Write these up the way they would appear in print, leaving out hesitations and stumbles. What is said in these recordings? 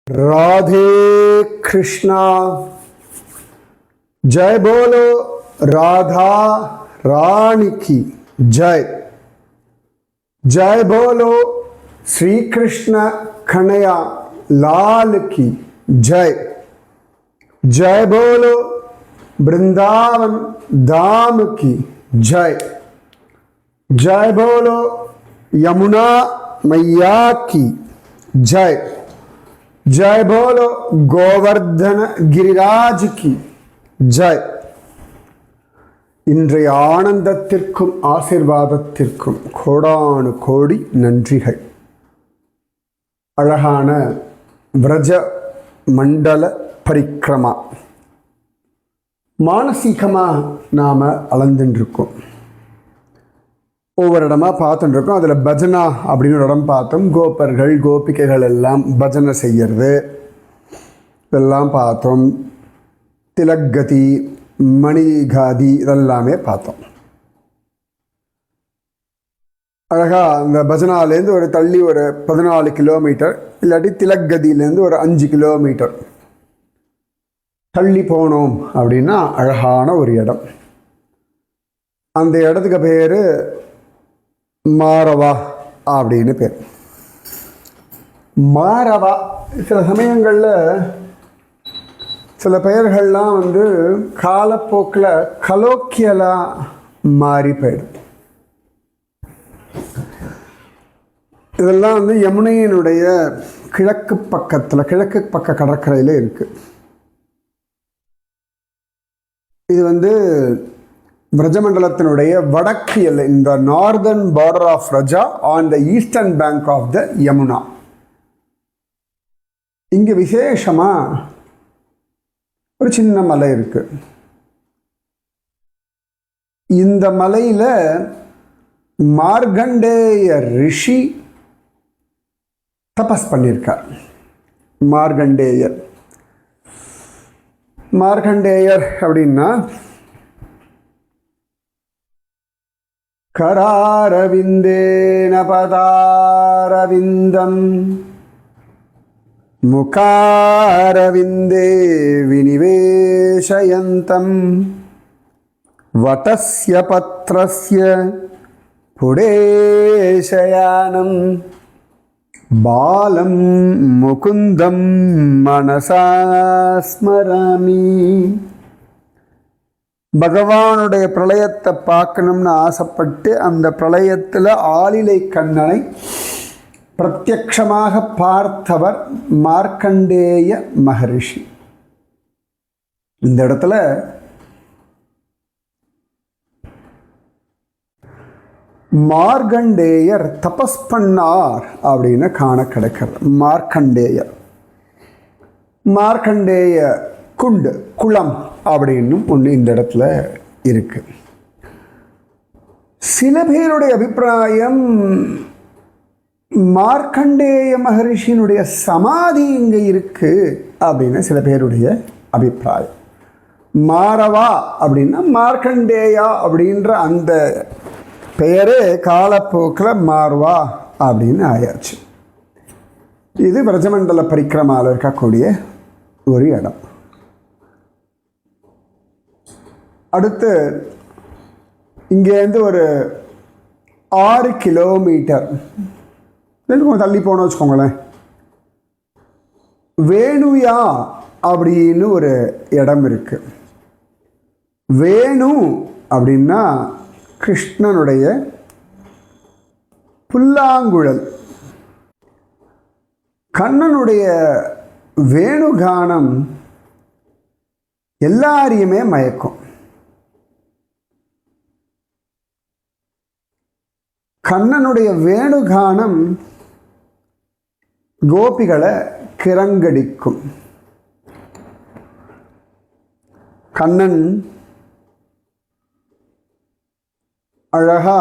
राधे कृष्णा। जय बोलो राधा रानी की जय। जय बोलो श्री कृष्ण कन्हैया लाल की जय। जय बोलो वृंदावन धाम की जय। जय बोलो यमुना मैया की जय। जय बोलो गोवर्धन गिरिराज की जय। இன்றைய ஆனந்தத்திற்கும் ஆசீர்வாதத்திற்கும் கோடானு கோடி நன்றிகள். அழகான விரஜ மண்டல பரிக்கிரமா மானசீகமாக நாம் அளந்துட்டுருக்கோம். ஒவ்வொரு இடமா பார்த்துட்டு இருக்கோம். அதில் பஜனா அப்படின்னு ஒரு இடம் பார்த்தோம். கோபர்கள் கோபிகைகள் எல்லாம் பஜனை செய்கிறது இதெல்லாம் பார்த்தோம். திலக்கதி மணிகாதி இதெல்லாமே பார்த்தோம். அழகாக அந்த பஜனாலேருந்து ஒரு தள்ளி ஒரு 14 கிலோமீட்டர் இல்லாட்டி திலக்கதியிலேருந்து ஒரு 5 கிலோமீட்டர் தள்ளி போனோம் அப்படின்னா அழகான ஒரு இடம். அந்த இடத்துக்கு பேர் மாரவா அப்படின்னு பேர். மாரவா சில சமயங்களில் சில பெயர்கள்லாம் காலப்போக்கில் கலோக்கியலாக மாறி போயிடும். இதெல்லாம் யமுனையினுடைய கிழக்கு பக்கத்தில் கிழக்கு பக்க கடற்கரையில் இருக்குது. இது விரஜமண்டலத்தினுடைய வடக்கு எல்லை, இந்த northern border of Raja on the eastern bank of the Yamuna. இங்கே விசேஷமாக ஒரு சின்ன மலை இருக்கு. இந்த மலையில் மார்கண்டேய ரிஷி தபஸ் பண்ணியிருக்கார். மார்கண்டேயர் அப்படின்னா கராரவிந்தேன பதாரவிந்தம் முகாரவிந்தே விநிவேஷயந்தம் வடஸ்ய பத்ரஸ்ய புடேஷயானம் பாலம் முகுந்தம் மனசா ஸ்மராமி. பகவானுடைய பிரளயத்தை பார்க்கணும்னு ஆசைப்பட்டு அந்த பிரளயத்தில் ஆலிலை கண்ணனை பிரத்யக்ஷமாக பார்த்தவர் மார்க்கண்டேய மகரிஷி. இந்த இடத்துல மார்கண்டேயர் தபஸ் பண்ணார் அப்படின்னு காண கிடைக்கிறது. மார்க்கண்டேய குளம் அப்படின்னும் ஒன்று இந்த இடத்துல இருக்கு. சில பேருடைய அபிப்பிராயம் மார்க்கண்டேய மகரிஷியினுடைய சமாதி இங்கே இருக்கு அப்படின்னு சில பேருடைய அபிப்பிராயம். மாரவா அப்படின்னா மார்க்கண்டேயா அப்படின்ற அந்த பெயரே காலப்போக்கில் மார்வா அப்படின்னு ஆயாச்சு. இது விரஜமண்டல பரிக்கிரமாவில் இருக்கக்கூடிய ஒரு இடம். அடுத்து இங்கேருந்து ஒரு 6 கிலோமீட்டர் கொஞ்சம் தள்ளி போனோம் வச்சுக்கோங்களேன். வேணுயா அப்படின்னு ஒரு இடம் இருக்கு. வேணு அப்படின்னா கிருஷ்ணனுடைய புல்லாங்குழல். கண்ணனுடைய வேணுகானம் எல்லாரையுமே மயக்கும். கண்ணனுடைய வேணுகானம் கோபிகளை கிறங்கடிக்கும். கண்ணன் அழகா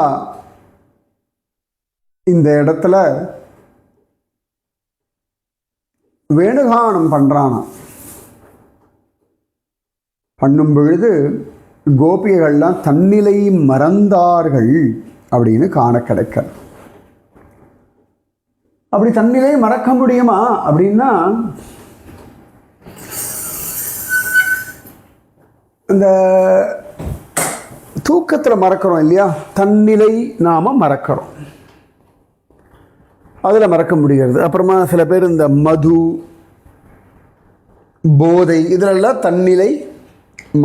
இந்த இடத்துல வேணுகானம் பண்றானா. பண்ணும் பொழுது கோபிகைகள்லாம் தன்னிலை மறந்தார்கள் அப்படின்னு காண கிடைக்க. அப்படி தன்னிலை மறக்க முடியுமா அப்படின்னா, இந்த தூக்கத்தில் மறக்கிறோம் இல்லையா, தன்னிலை நாம மறக்கிறோம், அதில் மறக்க முடிகிறது. அப்புறமா சில பேர் இந்த மது, போதை, இதிலெல்லாம் தன்னிலை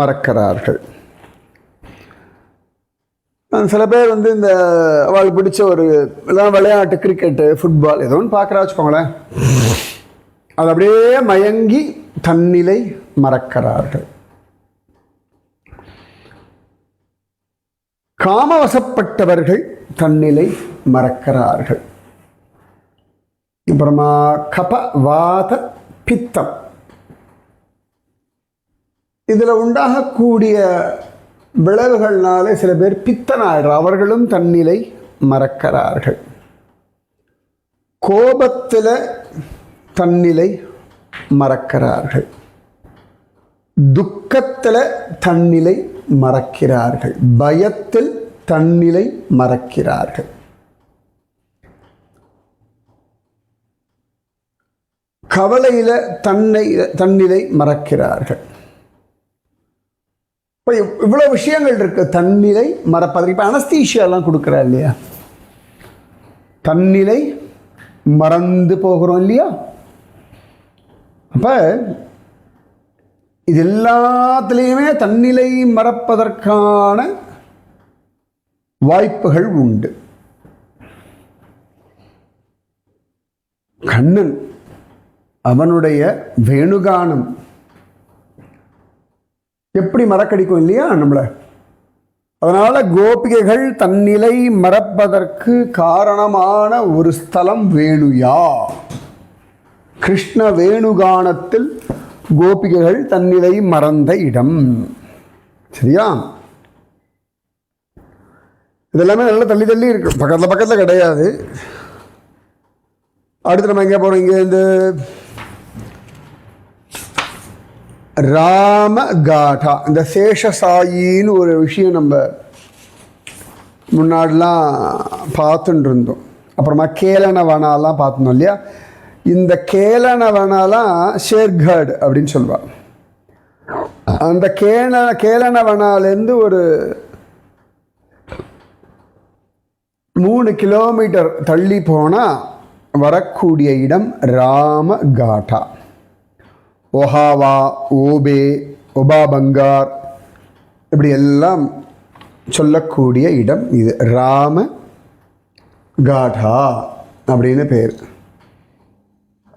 மறக்கிறார்கள். சில பேர் வந்து இந்த அவளுக்கு பிடிச்ச ஒரு விளையாட்டு, கிரிக்கெட்டு, ஃபுட்பால் ஏதோ ஒன்று பார்க்குறா வச்சுக்கோங்களேன், அது அப்படியே மயங்கி தன்னிலை மறக்கிறார்கள். காமவசப்பட்டவர்கள் தன்னிலை மறக்கிறார்கள். அப்புறமா கப, வாத, பித்தம், இதில் உண்டாகக்கூடிய விளைவுகள்னாலே சில பேர் பித்தனாயிடுறார், அவர்களும் தன்னிலை மறக்கிறார்கள். கோபத்தில் தன்னிலை மறக்கிறார்கள், துக்கத்தில் தன்னிலை மறக்கிறார்கள், பயத்தில் தன்னிலை மறக்கிறார்கள், கவலையில் தன்னிலை மறக்கிறார்கள். இப்போ இவ்வளோ விஷயங்கள் இருக்கு தன்னிலை மறப்பதற்கு. இப்போ அனஸ்தீஷியாலாம் கொடுக்குறா இல்லையா, தன்னிலை மறந்து போகிறோம் இல்லையா. அப்போ இது எல்லாத்துலேயுமே தன்னிலை மறப்பதற்கான வாய்ப்புகள் உண்டு. கண்ணன் அவனுடைய வேணுகானம் எப்படி மறக்கடிக்கும் இல்லையா நம்மளை. அதனால கோபிகைகள் தன்னிலை மறப்பதற்கு காரணமான ஒரு ஸ்தலம் வேணுயா. கிருஷ்ண வேணுகானத்தில் கோபிகைகள் தன்னிலை மறந்த இடம். சரியா? இதெல்லாமே நல்லா தள்ளி தள்ளி இருக்கு, பக்கத்தில் பக்கத்தில் கிடையாது. அடுத்து நம்ம எங்கே போகிறோம், இங்கே இந்த ராமகாட்டா, இந்த சேஷசாயின்னு ஒரு விஷயம் நம்ம முன்னாடிலாம் பார்த்துட்டு இருந்தோம். அப்புறமா கேலனவனாலாம் பார்த்துருந்தோம் இல்லையா. இந்த கேலனவனாலாம் ஷேர்காட் அப்படின்னு சொல்லுவாள். அந்த கேலனவனாலேருந்து ஒரு 3 கிலோமீட்டர் தள்ளி போனால் வரக்கூடிய இடம் ராமகாட்டா. ஒஹாவா, ஓபே, ஒபாபங்கார், இப்படி எல்லாம் சொல்லக்கூடிய இடம் இது. ராமகாட்டா அப்படின்னு பேர்.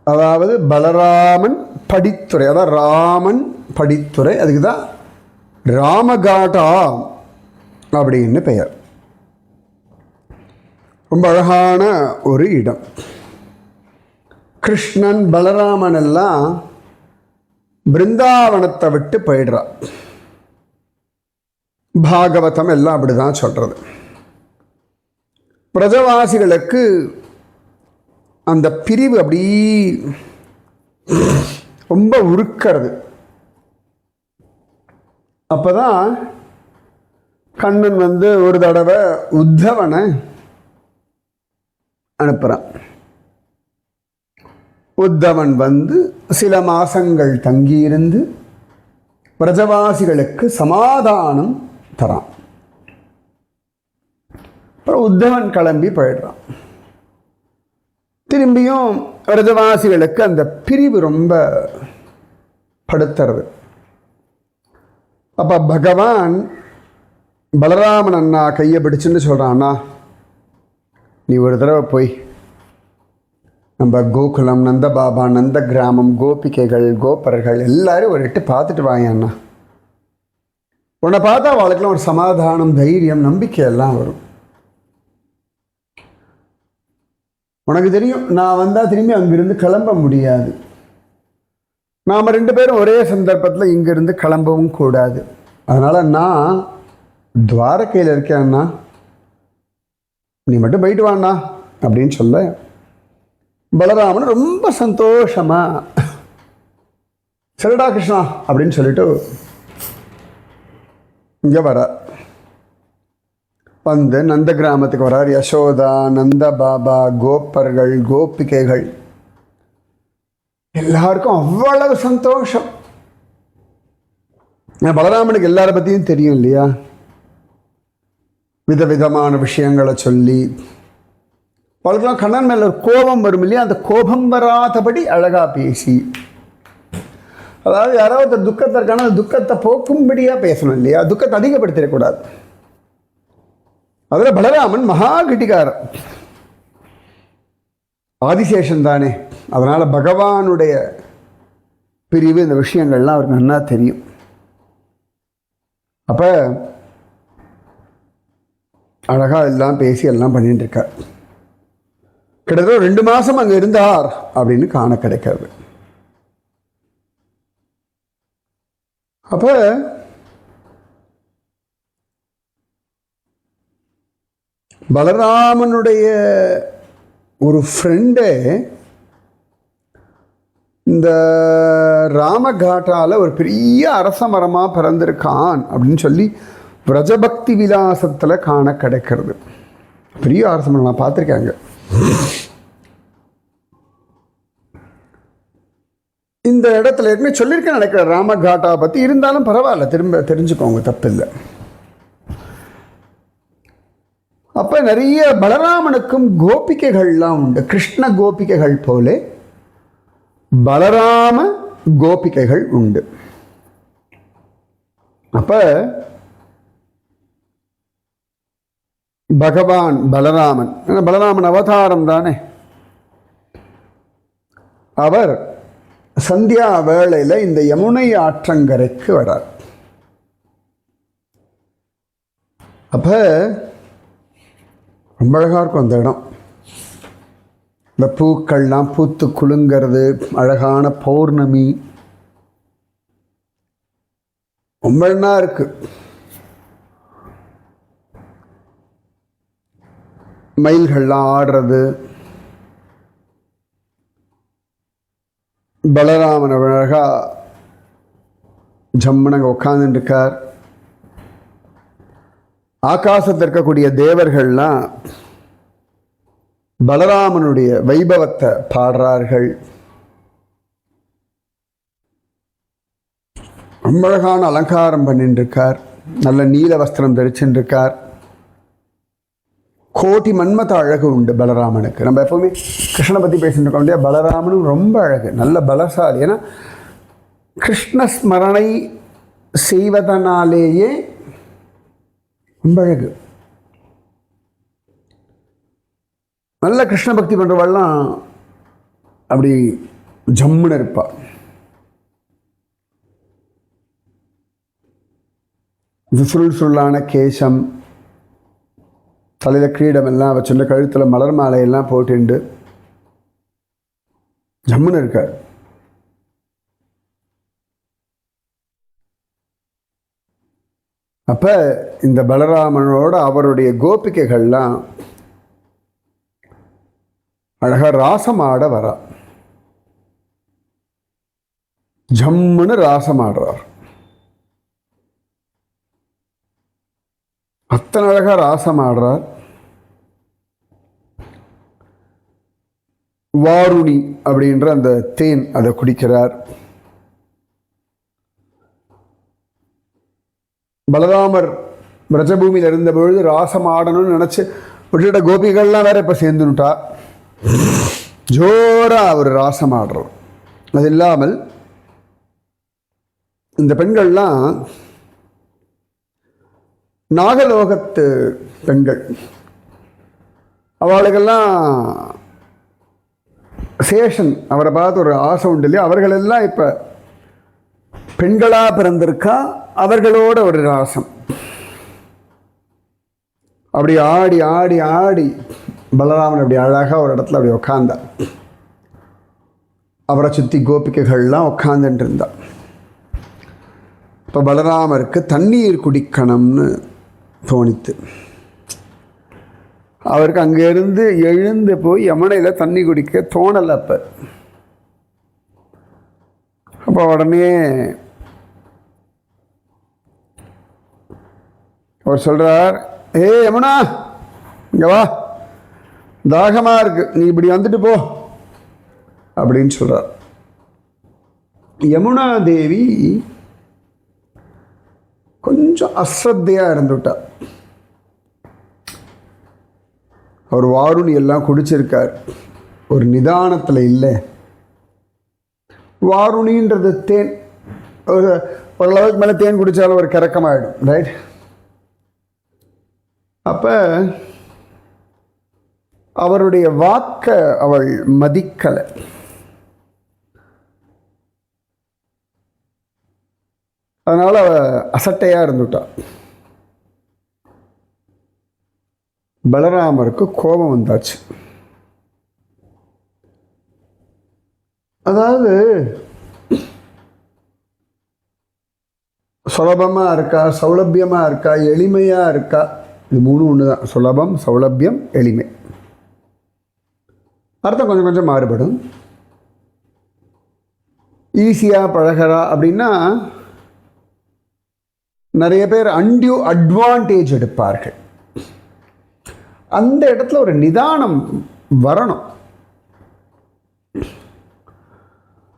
அதாவது பலராமன் படித்துறை, அதாவது ராமன் படித்துறை, அதுக்கு தான் ராமகாட்டா அப்படின்னு பெயர். ரொம்ப அழகான ஒரு இடம். கிருஷ்ணன் பலராமன் எல்லாம் பிருந்தாவனத்தை விட்டு போயிடுறா. பாகவதம் எல்லாம் அப்படிதான் சொல்றது. பிரஜவாசிகளுக்கு அந்த பிரிவு அப்படி ரொம்ப உருக்கிறது. அப்பதான் கண்ணன் வந்து ஒரு தடவை உத்தவனை அனுப்புறான். உத்தவன் வந்து சில மாசங்கள் தங்கியிருந்து பிரஜவாசிகளுக்கு சமாதானம் தரான். அப்புறம் உத்தவன் கிளம்பி போயிடுறான். திரும்பியும் பிரஜவாசிகளுக்கு அந்த பிரிவு ரொம்ப படுத்துறது. அப்ப பகவான் பலராமன் அண்ணா கையை பிடிச்சுன்னு சொல்றான், அண்ணா நீ ஒரு தடவை போய் நம்ம கோகுலம், நந்தபாபா, நந்த கிராமம், கோபிகைகள், கோபர்கள் எல்லாரும் ஒரு எட்டு பார்த்துட்டு வாங்க அண்ணா. உன்னை பார்த்தா அவளுக்குலாம் ஒரு சமாதானம், தைரியம், நம்பிக்கை எல்லாம் வரும். உனக்கு தெரியும் நான் வந்தால் திரும்பி அங்கிருந்து கிளம்ப முடியாது. நாம் 2 பேரும் ஒரே சந்தர்ப்பத்தில் இங்கிருந்து கிளம்பவும் கூடாது. அதனால் நான் துவாரகையில் இருக்கேன் அண்ணா, நீ மட்டும் போயிட்டு வாண்ணா அப்படின்னு சொல்ல பலராமன் ரொம்ப சந்தோஷமா சரிடா கிருஷ்ணா அப்படின்னு சொல்லிட்டு இங்கே வர வந்து நந்த கிராமத்துக்கு வரார். யசோதா, நந்த பாபா, கோப்பர்கள், கோபிகைகள் எல்லாருக்கும் அவ்வளவு சந்தோஷம். பலராமனுக்கு எல்லாரை பற்றியும் தெரியும் இல்லையா? விதவிதமான விஷயங்களை சொல்லி பலருக்கும் கண்ணன் மேல ஒரு கோபம் வரும் இல்லையா? அந்த கோபம் வராதபடி அழகா பேசி, அதாவது யாராவது துக்கத்தை இருக்கான அந்த துக்கத்தை போக்கும்படியா பேசணும் இல்லையா? துக்கத்தை அதிகப்படுத்திடக்கூடாது. அதில் பலராமன் மகா கெட்டிக்காரர், ஆதிசேஷன் தானே. அதனால பகவானுடைய பிரிவு இந்த விஷயங்கள்லாம் அவருக்கு நல்லா தெரியும். அப்ப அழகா எல்லாம் பேசி எல்லாம் பண்ணிட்டு இருக்கார். கிட்டத்தட்ட 2 மாசம் அங்க இருந்தார் அப்படின்னு காண கிடைக்கிறது. அப்ப பலராமனுடைய ஒரு ஃப்ரெண்டே இந்த ராமகாட்டால ஒரு பெரிய அரச மரமா பிறந்திருக்கான் அப்படின்னு சொல்லி விரஜபக்தி விலாசத்துல காண கிடைக்கிறது. பெரிய அரச மரம் நான் பார்த்துருக்காங்க. இந்த இடத்துல ஏற்கனவே சொல்லியிருக்கேன் நினைக்கிற ராமகாட்டா பத்தி. இருந்தாலும் பரவாயில்ல, திரும்ப தெரிஞ்சுக்கோங்க, தப்பில்லை. அப்ப நிறைய பலராமனுக்கும் கோபிகைகள்லாம் உண்டு. கிருஷ்ண கோபிகைகள் போல பலராம கோபிகைகள் உண்டு. அப்ப பகவான் பலராமன், பலராமன் அவதாரம் தானே, அவர் சந்தியா வேளையில இந்த யமுனை ஆற்றங்கரைக்கு வரார். அப்ப ரொம்ப அழகா இருக்கும் அந்த இடம். இந்த பூக்கள்லாம் பூத்து குலுங்கிறது, அழகான பௌர்ணமி, ரொம்ப நல்லா இருக்கு. மயில்கள்லாம் ஆடுறது, பலராமன் அழகா ஜம்மனங்க உட்கார்ந்துட்டு இருக்கார். ஆகாசத்தில் இருக்கக்கூடிய தேவர்கள்லாம் பலராமனுடைய வைபவத்தை பாடுறார்கள். ரொம்ப அழகான அலங்காரம் பண்ணிட்டு இருக்கார். நல்ல நீல வஸ்திரம் தரிச்சுட்டு இருக்கார். கோட்டி மன்மத அழகு உண்டு பலராமனுக்கு. நம்ம எப்பவுமே கிருஷ்ணனை பற்றி பேசிட்டு இருக்கோம் இல்லையா? பலராமனும் ரொம்ப அழகு, நல்ல பலசாலி. ஏன்னா கிருஷ்ண ஸ்மரணை செய்வதனாலேயே ரொம்ப அழகு. நல்ல கிருஷ்ண பக்தி பண்ணுறவாள்லாம் அப்படி ஜம்முன்னு இருப்பா. சுருளான கேசம், தலையில் கிரீடம் எல்லாம் வச்சுட்டு, கழுத்தில் மலர் மாலையெல்லாம் போட்டுண்டு ஜம்முன்னு இருக்கார். அப்ப இந்த பலராமனோட அவருடைய கோபிகைகள்லாம் அழகா ராசமாட வரா. ஜம்முன்னு ராசமாடுறார். அத்தனை அழகா ராசமாடுறார். வாருணி அப்படின்ற அந்த தேன் அதை குடிக்கிறார். பலராமர் பிரஜபூமியில் இருந்த பொழுது ராசம் ஆடணும்னு நினைச்சு விட்டுட்ட கோபிகள்லாம் வேற இப்ப சேர்ந்துட்டா. ஜோரா அவர் ராசம் ஆடுறோம். அது இல்லாமல் இந்த பெண்கள்லாம் நாகலோகத்து பெண்கள். அவளுக்கெல்லாம் சேஷன் அவரை பார்த்து ஒரு ஆசை உண்டு இல்லையா? அவர்களெல்லாம் இப்ப பெண்களா பிறந்திருக்கா. அவர்களோட ஒரு ராசம். அப்படி ஆடி ஆடி ஆடி பலராமன் அப்படி அழகா ஒரு இடத்துல அப்படி உட்கார்ந்தா. அவரை சுற்றி கோபிகைகள்லாம் உட்காந்துட்டு இருந்தா. இப்போ பலராமருக்கு தண்ணீர் குடிக்கணும்னு தோணித்து. அவருக்கு அங்கேருந்து எழுந்து போய் யமுனையில் தண்ணி குடிக்க தோணலை. அப்போ உடனே அவர் சொல்கிறார், யமுனா இங்க வா, தாகமா இருக்கு, நீ இப்படி வந்துட்டு போ அப்படின்னு சொல்றார். யமுனா தேவி கொஞ்சம் அஸ்ரத்தையா இருந்துட்டா. அவர் வாருணி எல்லாம் குடிச்சிருக்கார், ஒரு நிதானத்தில் இல்லை. வாருணின்றது தேன், ஒரு ஓரளவுக்கு மேலே தேன் குடித்தாலும் ஒரு கிறக்கமாயிடும், ரைட்? அப்போ அவருடைய வாக்க அவள் மதிக்கலை. அதனால் அவ அசட்டையாக இருந்துட்டா. பலராமருக்கு கோபம் வந்தாச்சு. அதாவது சுலபமாக இருக்கா, சௌலபியமாக இருக்கா, எளிமையாக இருக்கா, இது மூணும் ஒன்று தான். சுலபம், சௌலபியம், எளிமை. அர்த்தம் கொஞ்சம் கொஞ்சம் மாறுபடும். ஈஸியாக பழகிறா அப்படின்னா நிறைய பேர் அன்டியூ அட்வான்டேஜ் எடுப்பார்கள். அந்த இடத்துல ஒரு நிதானம் வரணும்.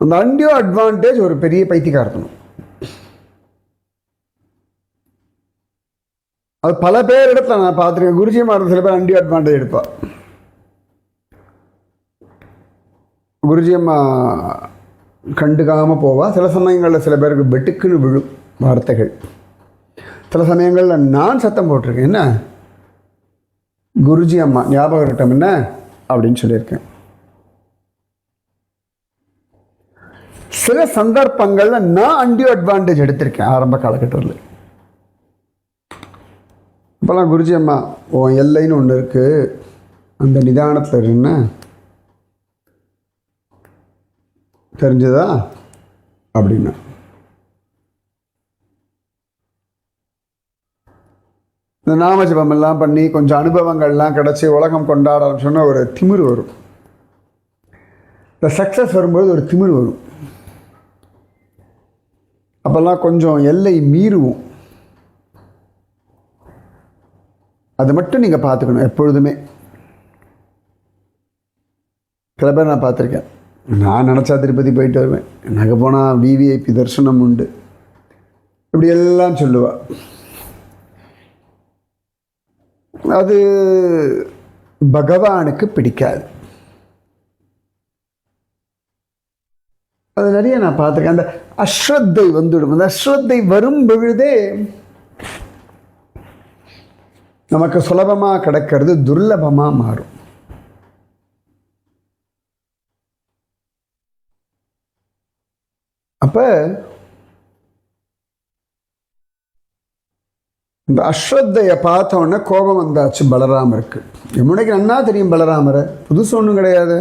அந்த அன்டியூ அட்வான்டேஜ் ஒரு பெரிய பைத்தியக்காரத்தணும். அது பல பேர் இடத்துல நான் பார்த்துருக்கேன். குருஜி மாதம் சில பேர் அன்டியூ அட்வான்டேஜ் எடுப்பா. குருஜி அம்மா கண்டுக்காமல் போவா. சில சமயங்களில் சில பேருக்கு வெட்டுக்குன்னு விழும் வார்த்தைகள். சில சமயங்களில் நான் சத்தம் போட்டிருக்கேன், என்ன குருஜி அம்மா ஞாபகம் இருக்கட்டும் என்ன அப்படின்னு சொல்லியிருக்கேன். சில சந்தர்ப்பங்களில் நான் அன்டியூ அட்வான்டேஜ் எடுத்திருக்கேன் ஆரம்ப காலகட்டத்தில். இப்போலாம் குருஜி அம்மா உன் எல்லைன்னு ஒன்று இருக்குது, அந்த நிதானத்தில் இருக்குன்னு தெரிஞ்சதா அப்படின்னா இந்த நாமஜபம் எல்லாம் பண்ணி கொஞ்சம் அனுபவங்கள்லாம் கிடச்சி உலகம் கொண்டாட சொன்னால் ஒரு திமிர் வரும். இந்த சக்ஸஸ் வரும்போது ஒரு திமிர் வரும். அப்போல்லாம் கொஞ்சம் எல்லை மீறுவோம். அது மட்டும் நீங்கள் பார்த்துக்கணும் எப்பொழுதுமே. சில பேர் நான் பார்த்துருக்கேன், நான் நினச்சா திருப்பதி போயிட்டு வருவேன், எனக்கு போனால் விவிஐபி தரிசனம் உண்டு, இப்படி எல்லாம் சொல்லுவாள். அது பகவானுக்கு பிடிக்காது. அது நிறைய நான் பார்த்துருக்கேன். அந்த அஸ்ரத்தை வந்துவிடும். அந்த அஸ்ரத்தை வரும் பொழுதே நமக்கு சுலபமாக கிடைக்கிறது துர்லபமாக மாறும். அப்போ இந்த அஸ்ரத்தையை பார்த்தோன்னே கோபம் வந்தாச்சு பலராமருக்கு. யமுனைக்கு நன்னா தெரியும் பலராமரை, புதுசு ஒன்றும் கிடையாது.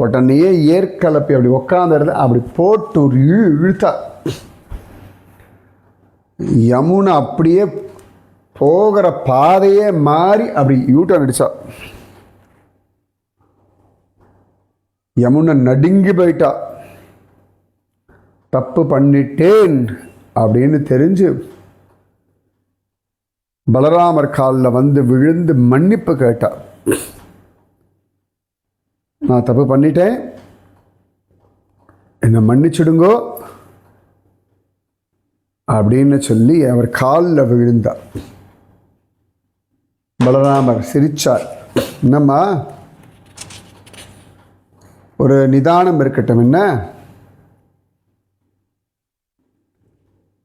உடனேயே ஏற்கலப்பி அப்படி உட்காந்துருது, அப்படி போட்டு ஒரு இழுத்தா. யமுனை அப்படியே போகிற பாதையே மாறி அப்படி யூட்டர்ன் அடிச்சா. யமுனை நடுங்கி போயிட்டா. தப்பு பண்ணிட்டேன் அப்படின்னு தெரிஞ்சு பலராமர் காலில் வந்து விழுந்து மன்னிப்பு கேட்டா. நான் தப்பு பண்ணிட்டேன், என்னை மன்னிச்சுடுங்கோ அப்படின்னு சொல்லி அவர் காலில் விழுந்தார். பலராமர் சிரிச்சார். என்னம்மா, ஒரு நிதானம் இருக்கட்டும் என்ன.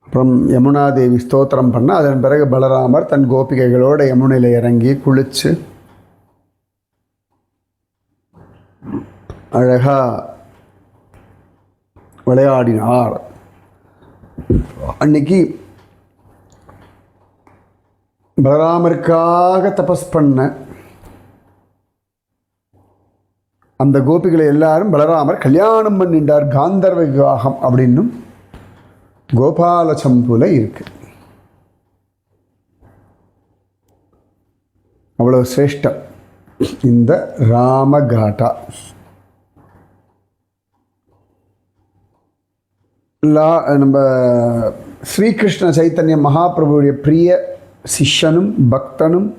அப்புறம் யமுனாதேவி ஸ்தோத்திரம் பண்ண. அதன் பிறகு பலராமர் தன் கோபிகைகளோட யமுனையில் இறங்கி குளிச்சு அழகா விளையாடினார். அன்னைக்கு பலராமருக்காக தபஸ் பண்ண அந்த கோபிகளை எல்லாரும் பலராமர் கல்யாணம் பண்ணிட்டார். காந்தர்வ விவாகம் அப்படின்னும் கோபால சம்புல இருக்கு. அவ்வளோ சிரேஷ்டம் இந்த ராமகாட்டா. நம்ம ஸ்ரீகிருஷ்ண சைத்தன்ய மகாபிரபுடைய பிரிய சிஷ்யனும் பக்தனும்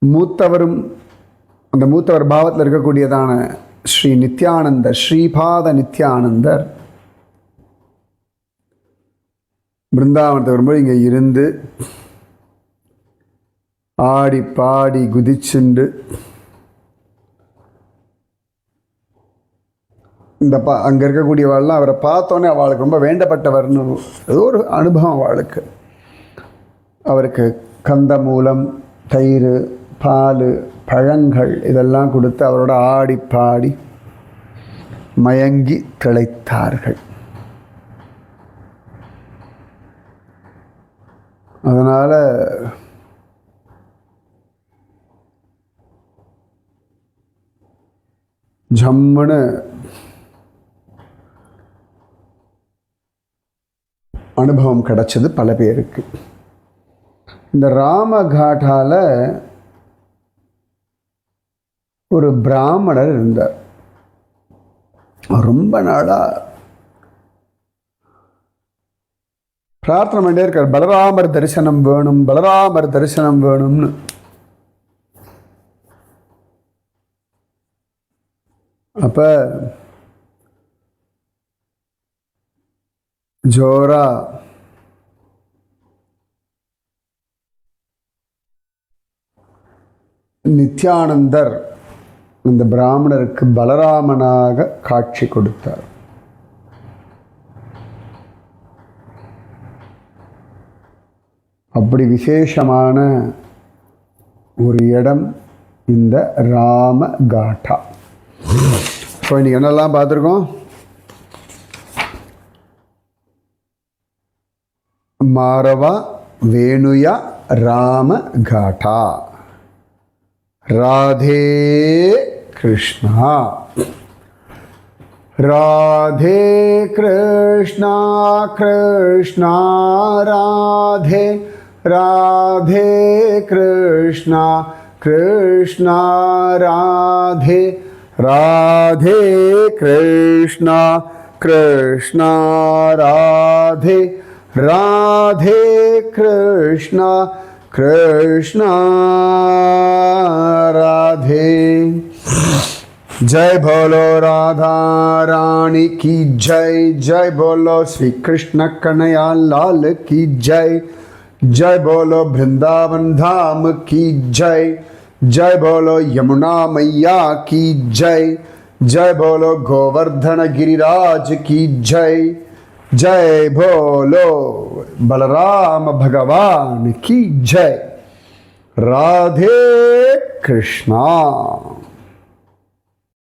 மூத்தவரும், அந்த மூத்தவர் பாவத்தில் இருக்கக்கூடியதான ஸ்ரீ நித்யானந்தர், ஸ்ரீபாத நித்யானந்தர் பிருந்தாவனத்தை வரும்போது இங்கே இருந்து ஆடி பாடி குதிச்சுண்டு இந்த அங்கே இருக்கக்கூடியவாள்லாம் அவரை பார்த்தோன்னே அவளுக்கு ரொம்ப வேண்டப்பட்டவர்னு ஏதோ ஒரு அனுபவம் அவளுக்கு. அவருக்கு கந்தமூலம், தயிர், பால், பழங்கள் இதெல்லாம் கொடுத்து அவரோட ஆடி பாடி மயங்கி திளைத்தார்கள். அதனால் ஜம்முன்னு அனுபவம் கிடைச்சது பல பேருக்கு. இந்த ராமகாட்டால் ஒரு பிராமணர் இருந்தார். ரொம்ப நாளாக பிரார்த்தனை பண்ணிட்டே இருக்கார், பலராமர் தரிசனம் வேணும், பலராமர் தரிசனம் வேணும்னு. அப்போ ஜோரா நித்யானந்தர் இந்த பிராமணருக்கு பலராமனாக காட்சி கொடுத்தார். அப்படி விசேஷமான ஒரு இடம் இந்த ராமகாட்டா. ஸோ இன்னைக்கு என்னெல்லாம் பார்த்துருக்கோம்? மாரவா வேணுயா ராமகாட்டா. ராதே கிருஷ்ணா, ராதே கிருஷ்ணா, கிருஷ்ணா ராதே, ராதே கிருஷ்ணா, கிருஷ்ணா ராதே, ராதே கிருஷ்ணா, கிருஷ்ணா ராதே, ராதே கிருஷ்ணா, கிருஷ்ணா ராதே. जय बोलो राधा रानी की जय, जय बोलो श्री कृष्ण कन्हैया लाल की जय, जय बोलो वृंदावन धाम की जय, जय बोलो यमुना मैया की जय, जय बोलो गोवर्धन गिरिराज की जय, जय बोलो बलराम भगवान की जय. राधे कृष्णा.